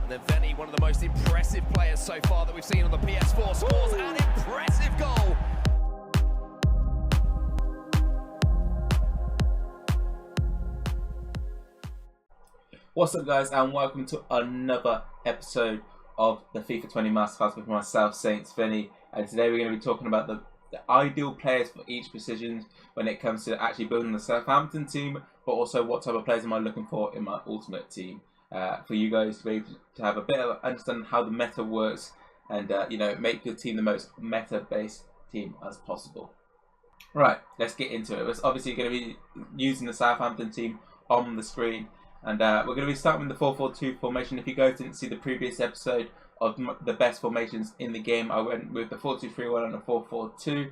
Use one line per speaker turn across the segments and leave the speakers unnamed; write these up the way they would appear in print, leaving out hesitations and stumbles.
And then Venny, one of the most impressive players so far that we've seen on the PS4, scores an impressive goal.
What's up, guys, and welcome to another episode of the FIFA 20 Masterclass with myself, SaintsVenny. And today we're going to be talking about the ideal players for each position when it comes to actually building the Southampton team, but also what type of players am I looking for in my ultimate team. For you guys to be able to have a bit of understanding how the meta works and make your team the most meta-based team as possible. Right, let's get into it. We're obviously going to be using the Southampton team on the screen. And we're going to be starting with the 4-4-2 formation. If you guys didn't see the previous episode of the best formations in the game, I went with the 4-2-3-1 and the 4-4-2.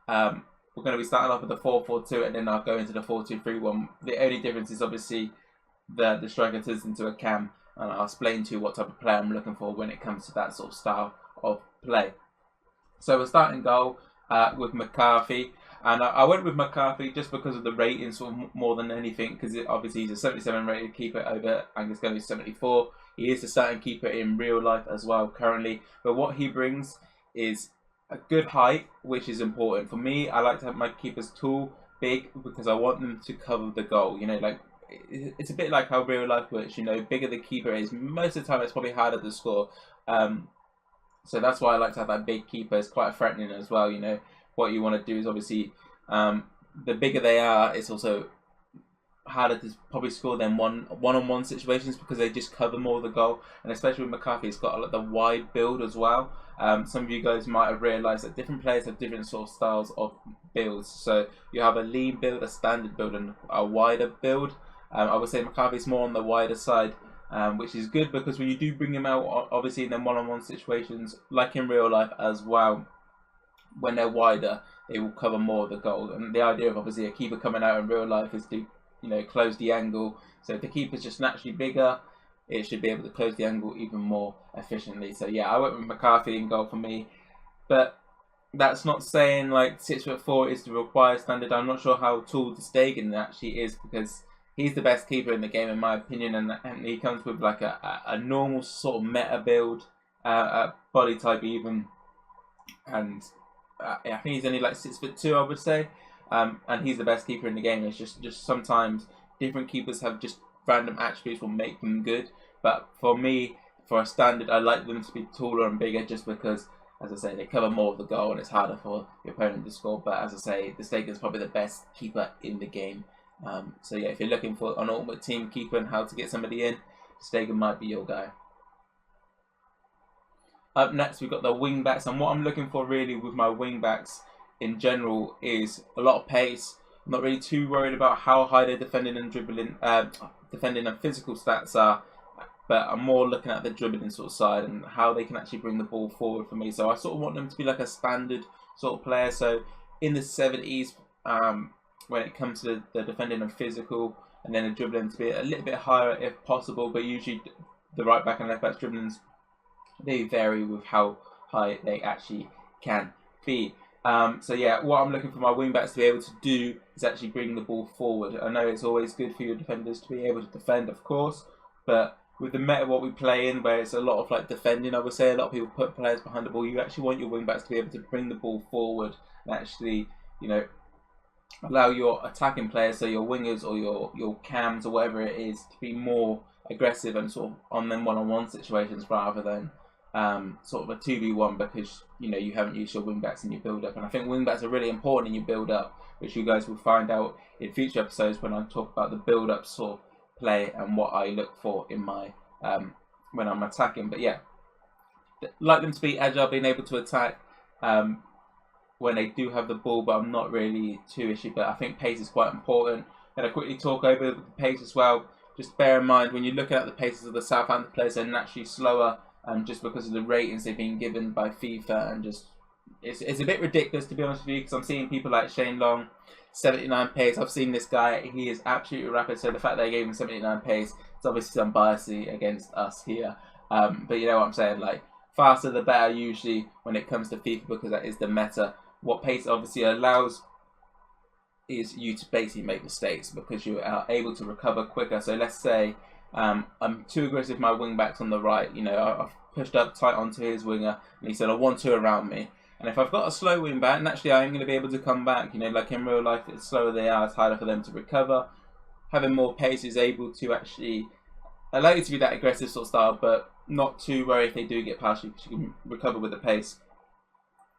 We're going to be starting off with the 4-4-2 and then I'll go into the 4-2-3-1. The only difference is obviously the striker turns into a cam, and I'll explain to you what type of player I'm looking for when it comes to that sort of style of play. So we're starting goal with McCarthy. And I went with McCarthy just because of the rating, sort of more than anything, because obviously he's a 77 rated keeper over Angus Gully's 74. He is the starting keeper in real life as well currently. But what he brings is a good height, which is important. For me, I like to have my keepers tall, big, because I want them to cover the goal. You know, like it's a bit like how real life works. You know, bigger the keeper is, most of the time it's probably harder to score. So that's why I like to have that big keeper. It's quite threatening as well, you know. What you want to do is obviously, the bigger they are, it's also harder to probably score than one-on-one situations because they just cover more of the goal. And especially with McCarthy, he's got like the wide build as well. Some of you guys might have realised that different players have different sort of styles of builds. So you have a lean build, a standard build, and a wider build. I would say McCarthy's more on the wider side, which is good because when you do bring him out, obviously in the one-on-one situations, like in real life as well, when they're wider, they will cover more of the goal. And the idea of obviously a keeper coming out in real life is to, close the angle. So if the keeper's just naturally bigger, it should be able to close the angle even more efficiently. So yeah, I went with McCarthy in goal for me. But that's not saying like 6'4" is the required standard. I'm not sure how tall the Stegen actually is because he's the best keeper in the game in my opinion, and he comes with like a normal sort of meta build, body type even, and I think he's only like 6'2", I would say, and he's the best keeper in the game. It's just sometimes different keepers have just random attributes will make them good. But for me, for a standard, I like them to be taller and bigger just because, as I say, they cover more of the goal and it's harder for the opponent to score. But as I say, the Stegen is probably the best keeper in the game. So yeah, if you're looking for an ultimate team keeper and how to get somebody in, Stegen might be your guy. Up next, we've got the wingbacks, and what I'm looking for really with my wingbacks in general is a lot of pace. I'm not really too worried about how high their defending and dribbling, defending and physical stats are, but I'm more looking at the dribbling sort of side and how they can actually bring the ball forward for me. So I sort of want them to be like a standard sort of player. So in the 70s, when it comes to the defending and physical, and then the dribbling to be a little bit higher if possible, but usually the right back and left back's dribblings, they vary with how high they actually can be. So yeah, what I'm looking for my wingbacks to be able to do is actually bring the ball forward. I know it's always good for your defenders to be able to defend, of course, but with the meta what we play in, where it's a lot of like defending, I would say a lot of people put players behind the ball. You actually want your wingbacks to be able to bring the ball forward and actually, allow your attacking players, so your wingers or your cams or whatever it is, to be more aggressive and sort of on them one-on-one situations rather than sort of a 2v1 because you haven't used your wingbacks in your build-up. And I think wingbacks are really important in your build-up, which you guys will find out in future episodes when I talk about the build-up sort of play and what I look for in my when I'm attacking. But yeah, like them to be agile, being able to attack when they do have the ball, but I'm not really too issue. But I think pace is quite important. And I quickly talk over the pace as well. Just bear in mind when you're looking at the paces of the Southampton players, they're naturally slower. Just because of the ratings they've been given by FIFA, and just it's a bit ridiculous to be honest with you, because I'm seeing people like Shane Long, 79 pace. I've seen this guy; he is absolutely rapid. So the fact they gave him 79 pace, it's obviously some bias against us here. But you know what I'm saying? Like faster the better usually when it comes to FIFA, because that is the meta. What pace obviously allows is you to basically make mistakes because you are able to recover quicker. So let's say I'm too aggressive with my wing backs on the right. You know, I've pushed up tight onto his winger, and he said, I want two around me. And if I've got a slow wing back, naturally I ain't going to be able to come back. You know, like in real life, it's slower they are, it's harder for them to recover. Having more pace is able to actually allow you to be that aggressive sort of style, but not too worry if they do get past you, because you can recover with the pace.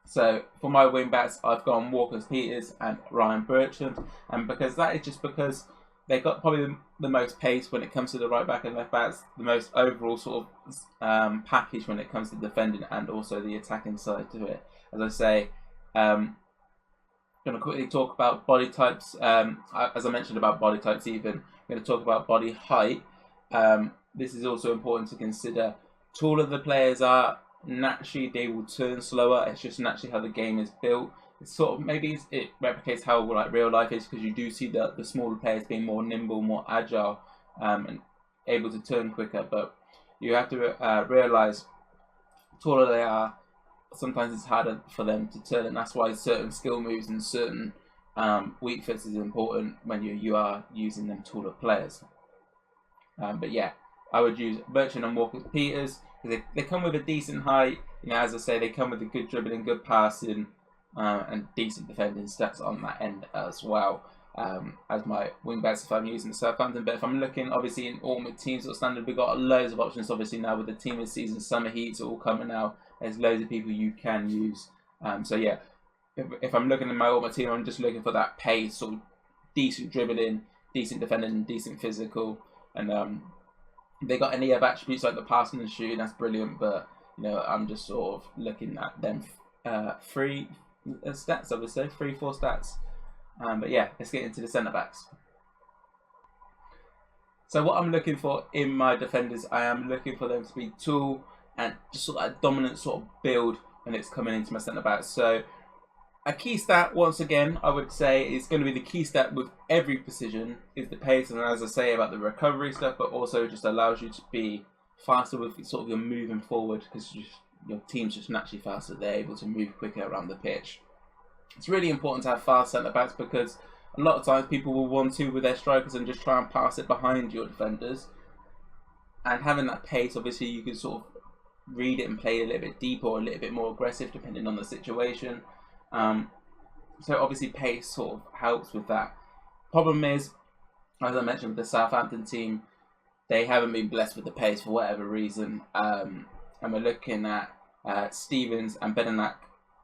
So for my wing backs, I've gone Walker-Peters and Ryan Bertrand, and because that is just because they got probably the most pace when it comes to the right back and left backs, the most overall sort of package when it comes to defending and also the attacking side to it. As I say, I'm going to quickly talk about body types. As I mentioned about body types, even I'm going to talk about body height. This is also important to consider. Taller the players are, naturally they will turn slower. It's just naturally how the game is built. It's sort of it replicates how like real life is, because you do see the smaller players being more nimble, more agile, and able to turn quicker. But you have to realise, taller they are, sometimes it's harder for them to turn, and that's why certain skill moves and certain weak fits is important when you are using them taller players. But yeah, I would use Bertrand and Walker-Peters because they come with a decent height. You know, as I say, they come with a good dribbling, good passing, and decent defending stats on that end as well. As my wing backs if I'm using the Southampton. But if I'm looking, obviously in Ultimate Team sort of standard, we've got loads of options. Obviously now with the team of season, summer heats are all coming out. There's loads of people you can use. So yeah, if I'm looking at my Ultimate Team, I'm just looking for that pace, sort of decent dribbling, decent defending, decent physical. And they got any other attributes like the passing and shooting, that's brilliant. But you know, I'm just sort of looking at them three stats, I would say, 3-4 stats. But yeah, let's get into the centre backs. So what I'm looking for in my defenders, I am looking for them to be tall and just sort of a dominant sort of build when it's coming into my centre backs. So a key stat, once again, I would say is going to be the key stat with every position is the pace, and as I say about the recovery stuff, but also just allows you to be faster with sort of your moving forward, because your team's just naturally faster. They're able to move quicker around the pitch. It's really important to have fast centre backs, because a lot of times people will 1-2 with their strikers and just try and pass it behind your defenders. And having that pace, obviously, you can sort of read it and play a little bit deeper or a little bit more aggressive depending on the situation. So obviously pace sort of helps with that. Problem is, as I mentioned with the Southampton team, they haven't been blessed with the pace for whatever reason. And we're looking at Stevens and Bedenak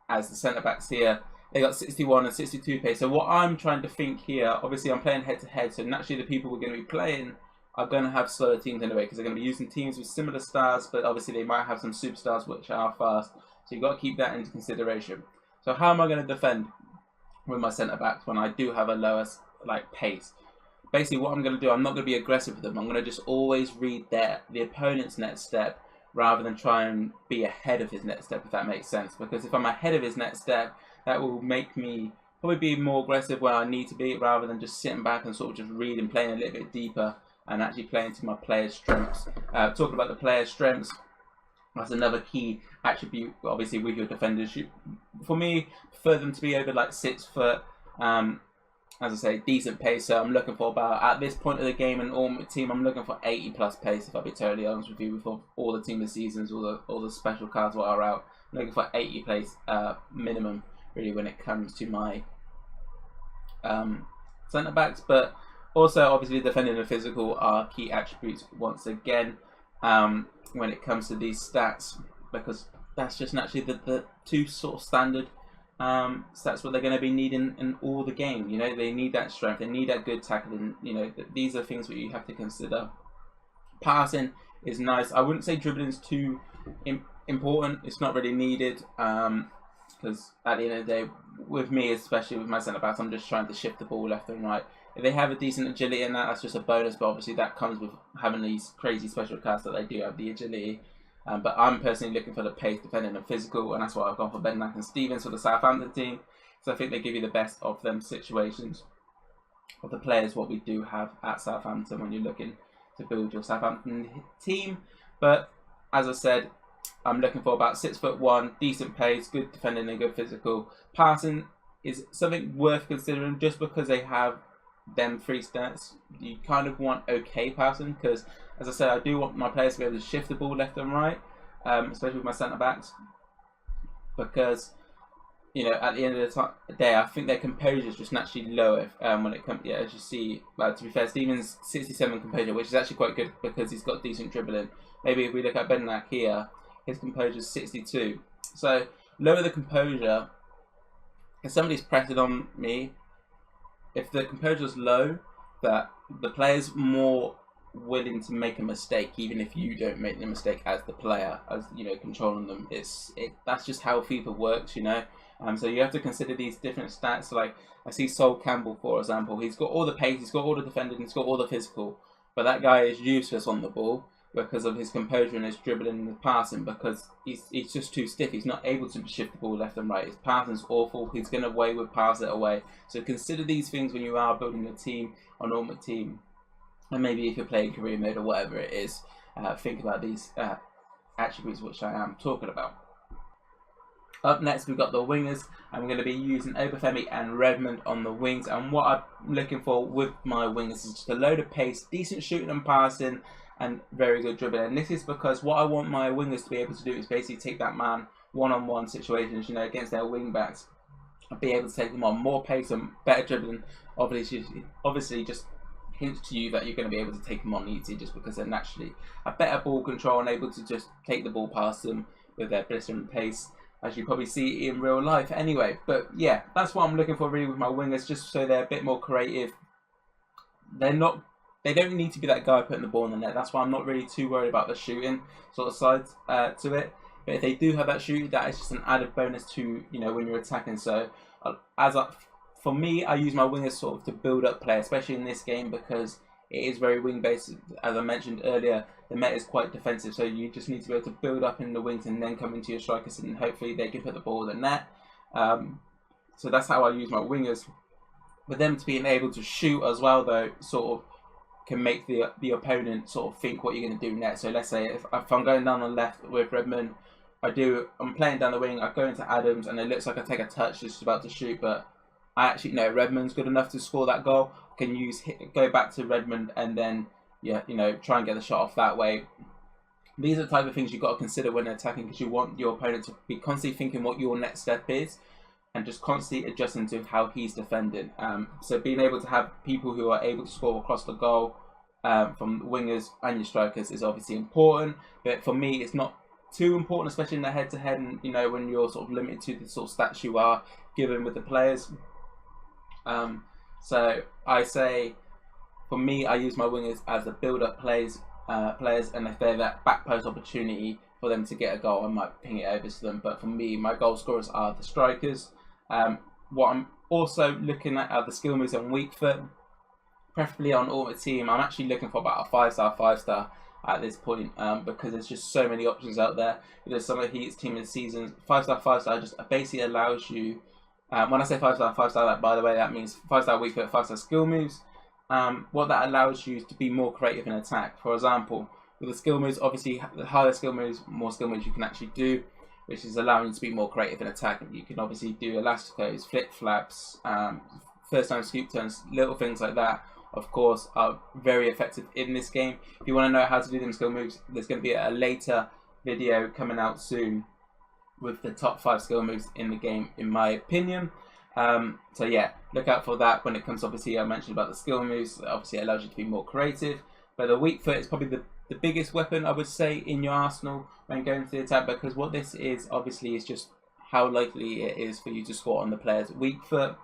as the centre backs here. They got 61 and 62 pace. So what I'm trying to think here, obviously I'm playing head to head, so naturally the people we're going to be playing are going to have slower teams anyway, because they're going to be using teams with similar stars, but obviously they might have some superstars which are fast. So you've got to keep that into consideration. So how am I going to defend with my centre backs when I do have a lower pace? Basically what I'm going to do, I'm not going to be aggressive with them. I'm going to just always read the opponent's next step rather than try and be ahead of his next step, if that makes sense. Because if I'm ahead of his next step, that will make me probably be more aggressive where I need to be, rather than just sitting back and sort of just reading, playing a little bit deeper and actually playing to my players' strengths. Talking about the players' strengths, that's another key attribute, obviously, with your defenders. For me, for them to be over like 6 foot, as I say, decent pace. So I'm looking for about, at this point of the game and all my team, I'm looking for 80 plus pace, if I'll be totally honest with you, with all the team of seasons, all the special cards that are out. I'm looking for 80 pace minimum, really, when it comes to my centre backs. But also, obviously, defending and physical are key attributes once again when it comes to these stats, because that's just naturally the two sort of standard stats what they're going to be needing in all the game. You know, they need that strength, they need that good tackling. You know, these are things that you have to consider. Passing is nice. I wouldn't say dribbling is too important. It's not really needed, because at the end of the day, with me, especially with my centre backs, I'm just trying to shift the ball left and right. If they have a decent agility in that's just a bonus, but obviously that comes with having these crazy special cards that they do have the agility. But I'm personally looking for the pace, defending and physical, and that's why I've gone for Bedenak and Stevens for the Southampton team. So I think they give you the best of them situations of the players what we do have at Southampton when you're looking to build your Southampton team. But as I said, I'm looking for about 6'1", decent pace, good defending and good physical. Passing is something worth considering, just because they have them three stats, you kind of want okay passing, because as I said, I do want my players to be able to shift the ball left and right, especially with my centre backs, because at the end of the day, I think their composure is just naturally lower when it comes. As you see, to be fair, Steven's 67 composure, which is actually quite good because he's got decent dribbling. Maybe if we look at Bednarik here, his composure is 62. So lower the composure. If somebody's pressing on me, if the composure is low, that the player's more willing to make a mistake, even if you don't make the mistake as the player, as controlling them. That's just how FIFA works, So you have to consider these different stats. Like I see Sol Campbell, for example, he's got all the pace, he's got all the defending, he's got all the physical, but that guy is useless on the ball because of his composure and his dribbling and his passing, because he's just too stiff. He's not able to shift the ball left and right. His passing's awful. He's going to wayward pass it away. So consider these things when you are building a team, an ultimate team, and maybe if you're playing career mode or whatever it is, think about these attributes which I am talking about. Up next, we've got the wingers, and we're going to be using Obafemi and Redmond on the wings. And what I'm looking for with my wingers is just a load of pace, decent shooting and passing, and very good dribbling. And this is because what I want my wingers to be able to do is basically take that man one-on-one situations, against their wing backs, and be able to take them on. More pace and better dribbling, obviously just hints to you that you're going to be able to take them on easy, just because they're naturally a better ball control and able to just take the ball past them with their blistering pace, as you probably see in real life anyway. But yeah, that's what I'm looking for really with my wingers, just so they're a bit more creative. They don't need to be that guy putting the ball in the net. That's why I'm not really too worried about the shooting sort of side to it. But if they do have that shooting, that is just an added bonus to when you're attacking. So for me, I use my wingers sort of to build up play, especially in this game, because it is very wing based. As I mentioned earlier, the meta is quite defensive, so you just need to be able to build up in the wings and then come into your strikers, and hopefully they can put the ball in the net. So that's how I use my wingers. But them to being able to shoot as well, though, sort of can make the opponent sort of think what you're going to do next. So let's say if I'm going down on the left with Redmond, I'm playing down the wing, I go into Adams, and it looks like I take a touch just about to shoot, but I actually know Redmond's good enough to score that goal. I can go back to Redmond and then try and get the shot off that way. These are the type of things you've got to consider when attacking, because you want your opponent to be constantly thinking what your next step is and just constantly adjusting to how he's defending. So being able to have people who are able to score across the goal from wingers and your strikers is obviously important, but for me it's not too important, especially in the head-to-head, and when you're sort of limited to the sort of stats you are given with the players. So I say, for me, I use my wingers as the build-up players, and if they're that back post opportunity for them to get a goal, I might ping it over to them. But for me, my goal scorers are the strikers. What I'm also looking at are the skill moves on weak foot, preferably on ultimate team. I'm actually looking for about a 5-star at this point, because there's just so many options out there. There's some of the Heat's team in seasons. 5-star just basically allows you. When I say 5-star, by the way, that means 5-star weak foot, 5-star skill moves. What that allows you to be more creative in attack. For example, with the skill moves, obviously the higher skill moves, more skill moves you can actually do, which is allowing you to be more creative in attack. You can obviously do elasticos, flip flaps, first time scoop turns, little things like that, of course, are very effective in this game. If you want to know how to do them skill moves, there's going to be a later video coming out soon with the top 5 skill moves in the game, in my opinion. So yeah, look out for that when it comes. Obviously, I mentioned about the skill moves. Obviously, it allows you to be more creative. But the weak foot is probably the biggest weapon, I would say, in your arsenal when going to the attack, because what this is, obviously, is just how likely it is for you to score on the player's weak foot.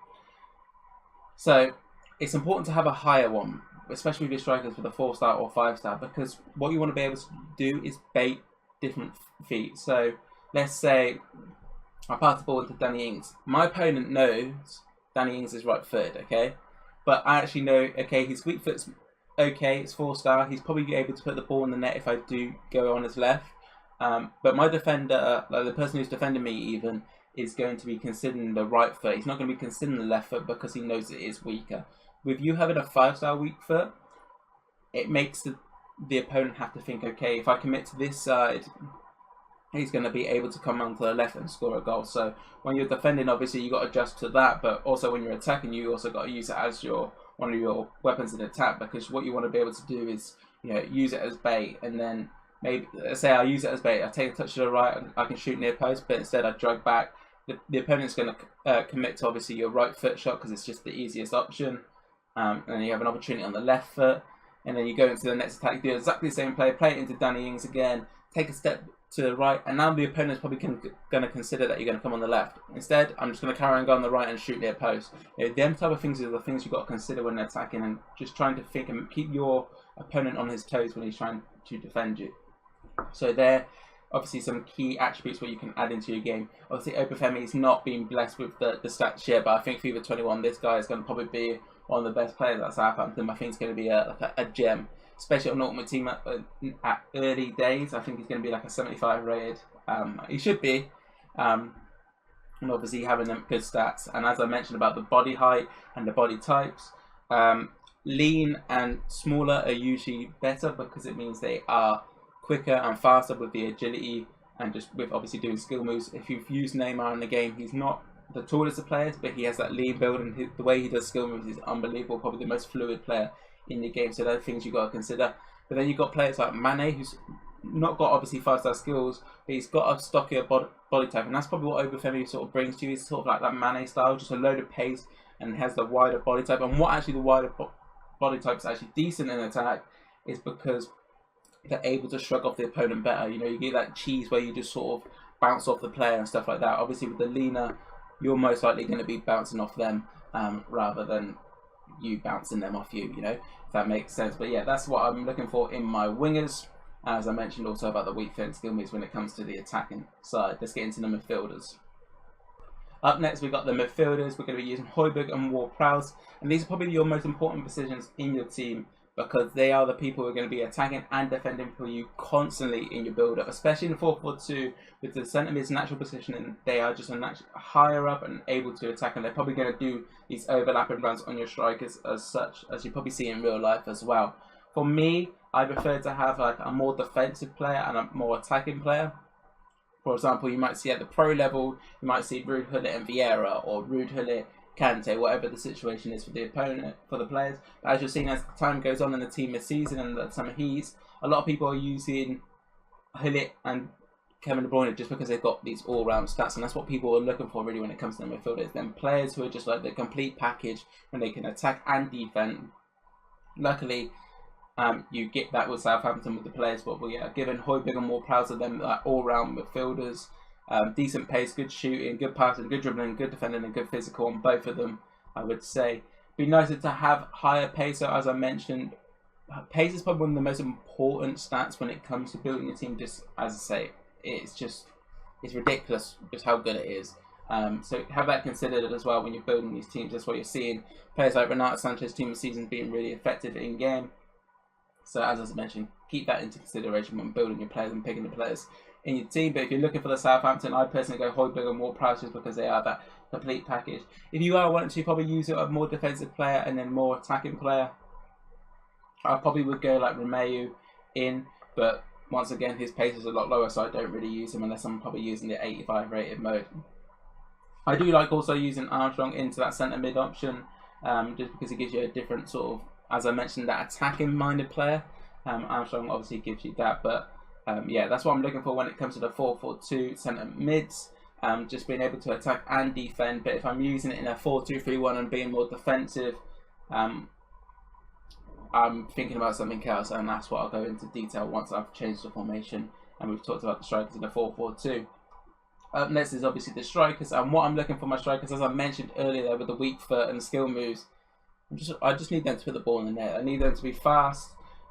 So it's important to have a higher one, especially with your strikers with a 4-star or 5-star, because what you want to be able to do is bait different feet. So let's say I pass the ball into Danny Ings. My opponent knows Danny Ings is right footed, okay? But I actually know, okay, his weak foot's okay, it's 4-star. He's probably able to put the ball in the net if I do go on his left. But my defender, like the person who's defending me even, is going to be considering the right foot. He's not going to be considering the left foot because he knows it is weaker. With you having a 5-star weak foot, it makes the opponent have to think, okay, if I commit to this side, he's going to be able to come onto the left and score a goal. So when you're defending, obviously you got to adjust to that, but also when you're attacking, you also got to use it as your one of your weapons in attack, because what you want to be able to do is, use it as bait, and then maybe, let's say I use it as bait, I take a touch to the right, and I can shoot near post, but instead I drag back. The opponent's going to commit to obviously your right foot shot because it's just the easiest option, and then you have an opportunity on the left foot, and then you go into the next attack, you do exactly the same play it into Danny Ings again, take a step to the right, and now the opponent's probably going to consider that you're going to come on the left. Instead, I'm just going to carry on, go on the right and shoot near post. Them type of things are the things you've got to consider when attacking, and just trying to think and keep your opponent on his toes when he's trying to defend you. So there, obviously some key attributes where you can add into your game. Obviously, Obafemi's not been blessed with the stats yet, but I think FIFA 21, this guy is going to probably be one of the best players at Southampton. I think it's going to be a gem, especially on Ultimate Team at early days. I think he's going to be like a 75 rated. He should be. And obviously having them good stats. And as I mentioned about the body height and the body types, lean and smaller are usually better because it means they are quicker and faster with the agility and just with obviously doing skill moves. If you've used Neymar in the game, he's not the tallest of players, but he has that lean build, and the way he does skill moves is unbelievable. Probably the most fluid player in the game. So those are things you've got to consider. But then you've got players like Mane, who's not got obviously 5-star skills, but he's got a stockier body type, and that's probably what Obafemi sort of brings to you. He's sort of like that Mane style, just a load of pace, and has the wider body type. And what actually the wider body type is actually decent in attack is because they're able to shrug off the opponent better. You get that cheese where you just sort of bounce off the player and stuff like that. Obviously with the leaner, you're most likely going to be bouncing off them rather than you bouncing them off you, if that makes sense. But yeah, that's what I'm looking for in my wingers. As I mentioned also about the weak foot skill moves when it comes to the attacking side. Let's get into the midfielders. Up next, we've got the midfielders. We're going to be using Højbjerg and Ward-Prowse, and these are probably your most important positions in your team because they are the people who are going to be attacking and defending for you constantly in your build-up, especially in the 4-4-2 with the centre mid's natural positioning. They are just higher up and able to attack, and they're probably going to do these overlapping runs on your strikers as such, as you probably see in real life as well. For me, I prefer to have like a more defensive player and a more attacking player. For example, you might see at the pro level, you might see Ruud Gullit and Vieira, or Ruud Gullit, Kante, whatever the situation is for the opponent, for the players. But as you're seeing, as time goes on in the team this season and the summer heats, a lot of people are using Gullit and Kevin De Bruyne just because they've got these all-round stats, and that's what people are looking for really when it comes to the midfielders. Then players who are just like the complete package when they can attack and defend. Luckily, you get that with Southampton with the players, but we are given Højbjerg and Ward-Prowse of them like all-round midfielders. Decent pace, good shooting, good passing, good dribbling, good defending, and good physical on both of them, I would say. Be nicer to have higher pace, so as I mentioned, pace is probably one of the most important stats when it comes to building a team. Just as I say, it's ridiculous just how good it is. So have that considered as well when you're building these teams. That's why you're seeing players like Renato Sanches' team of season being really effective in game. So as I mentioned, keep that into consideration when building your players and picking the players in your team. But if you're looking for the Southampton, I personally go Højbjerg and Ward-Prowse just because they are that complete package. If you are wanting to probably use a more defensive player and then more attacking player, I probably would go like Romeu in, but once again his pace is a lot lower, so I don't really use him unless I'm probably using the 85 rated mode. I do like also using Armstrong into that centre mid option, just because it gives you a different sort of, as I mentioned, that attacking minded player. Armstrong obviously gives you that, but yeah, that's what I'm looking for when it comes to the 4-4-2 centre mids. Just being able to attack and defend. But if I'm using it in a 4-2-3-1 and being more defensive, I'm thinking about something else, and that's what I'll go into detail once I've changed the formation and we've talked about the strikers in the 4-4-2. Up next is obviously the strikers, and what I'm looking for my strikers, as I mentioned earlier, with the weak foot and skill moves, I just need them to put the ball in the net. I need them to be fast,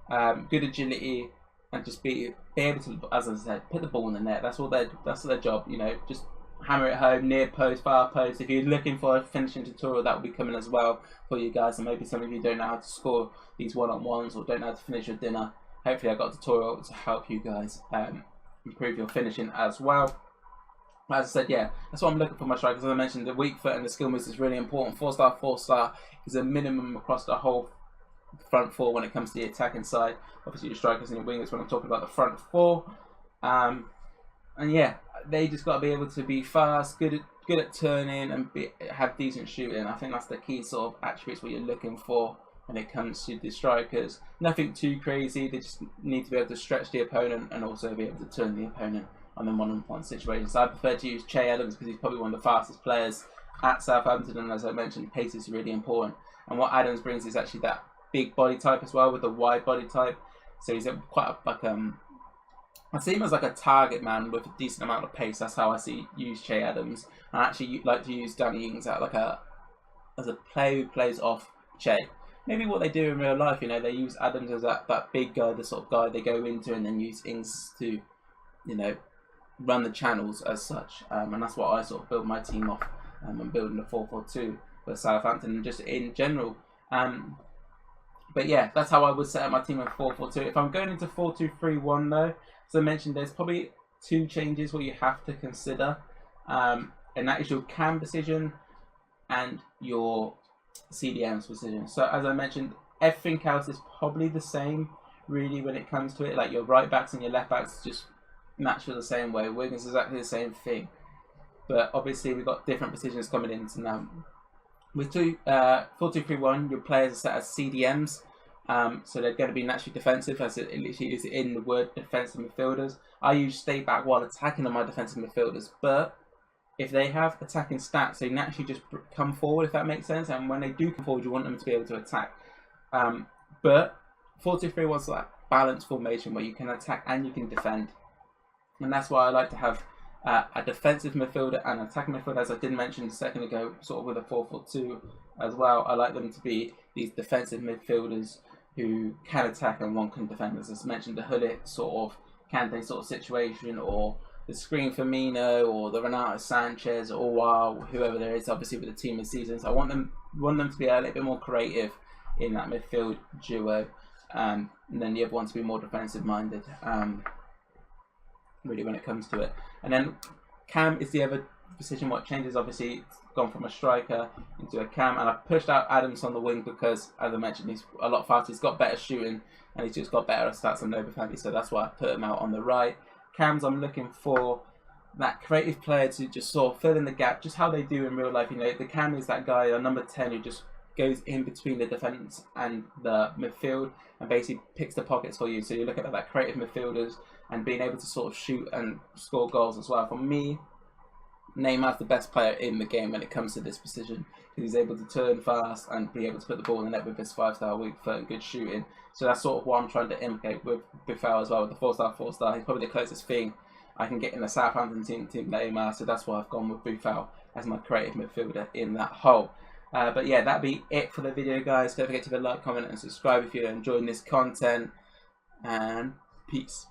good agility, and just be able to, as I said, put the ball in the net. That's their job. Just hammer it home, near post, far post. If you're looking for a finishing tutorial, that will be coming as well for you guys. And maybe some of you don't know how to score these one-on-ones or don't know how to finish your dinner. Hopefully, I got a tutorial to help you guys improve your finishing as well. As I said, yeah, that's what I'm looking for my strikers. As I mentioned, the weak foot and the skill moves is really important. 4-star, 4-star is a minimum across the whole front four when it comes to the attacking side. Obviously, your strikers and your wingers when I'm talking about the front four. And yeah, they just got to be able to be fast, good good at turning and have decent shooting. I think that's the key sort of attributes what you're looking for when it comes to the strikers. Nothing too crazy. They just need to be able to stretch the opponent and also be able to turn the opponent on the one-on-one situation. So I prefer to use Che Adams because he's probably one of the fastest players at Southampton, and as I mentioned, pace is really important. And what Adams brings is actually that big body type as well, with a wide body type. So he's I see him as like a target man with a decent amount of pace. That's how I use Che Adams. I actually like to use Danny Ings as a player who plays off Che. Maybe what they do in real life, they use Adams as that big guy, the sort of guy they go into, and then use Ings to, run the channels as such. And that's what I sort of build my team off. I'm building a 4-4-2 for Southampton and just in general. But yeah, that's how I would set up my team in 4-4-2. If I'm going into 4-2-3-1 though, as I mentioned, there's probably two changes what you have to consider. And that is your cam decision and your CDM's decision. So as I mentioned, everything else is probably the same really when it comes to it. Like your right backs and your left backs just match the same way. Wingers is exactly the same thing. But obviously we've got different positions coming into now. With 4-2-3-1, your players are set as CDMs. So they're going to be naturally defensive, as it literally is in the word defensive midfielders. I use stay back while attacking on my defensive midfielders, but if they have attacking stats, they naturally just come forward, if that makes sense. And when they do come forward, you want them to be able to attack. But 4-2-3-1 is that balanced formation where you can attack and you can defend. And that's why I like to have a defensive midfielder and an attacking midfielder, as I did mention a second ago, sort of with a 4-4-2 as well. I like them to be these defensive midfielders who can attack and one can defend. As I mentioned, the Hullet sort of Kante sort of situation, or the Screen Firmino, or the Renato Sanchez, or whoever there is, obviously with the team of seasons. I want them to be a little bit more creative in that midfield duo, and then the other one to be more defensive minded. Really, when it comes to it. And then cam is the other position. What changes, obviously, it's gone from a striker into a cam, and I pushed out Adams on the wing because, as I mentioned, he's a lot faster. He's got better shooting, and he's just got better stats than Noble, so that's why I put him out on the right. Cams, I'm looking for that creative player to just sort of fill in the gap, just how they do in real life. The cam is that guy, number 10, who just goes in between the defence and the midfield and basically picks the pockets for you. So you look at that creative midfielders and being able to sort of shoot and score goals as well. For me, Neymar's the best player in the game when it comes to this position, because he's able to turn fast and be able to put the ball in the net with his 5-star weak foot and good shooting. So that's sort of what I'm trying to implicate with Buffal as well, with the 4-star. He's probably the closest thing I can get in the Southampton team to Neymar, so that's why I've gone with Buffal as my creative midfielder in that hole. But yeah, that'll be it for the video, guys. Don't forget to hit like, comment and subscribe if you're enjoying this content, and peace.